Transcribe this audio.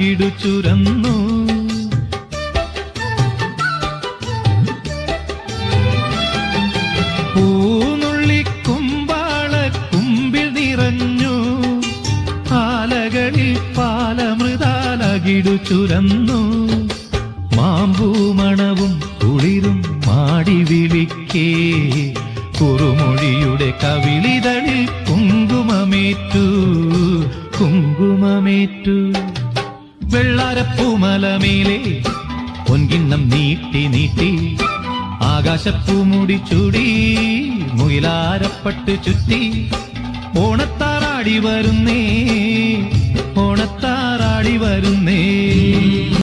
അകിടു ചുരന്നു. പൂനുള്ളിക്കുമ്പാള കുമ്പിൽ നിറഞ്ഞു, ആലകളിൽ പാലമൃതാൽ അകിടു ചുരന്നു. മാമ്പൂമണവും കുളിരും മാടി വിളിക്കേ, കുറുമൊഴിയുടെ കവിളിതളിൽ കുങ്കുമമേറ്റു, കുങ്കുമമേറ്റു. വെള്ളാരപ്പൂമലമേലെ പൊൻകിണ്ണം നീട്ടി നീട്ടി, ആകാശപ്പൂമുടി ചൂടി, മുയിലാരപ്പട്ട് ചുറ്റി. ഓണത്താറാടി വരുന്നേ, ഓണത്താറാടി വരുന്നേ.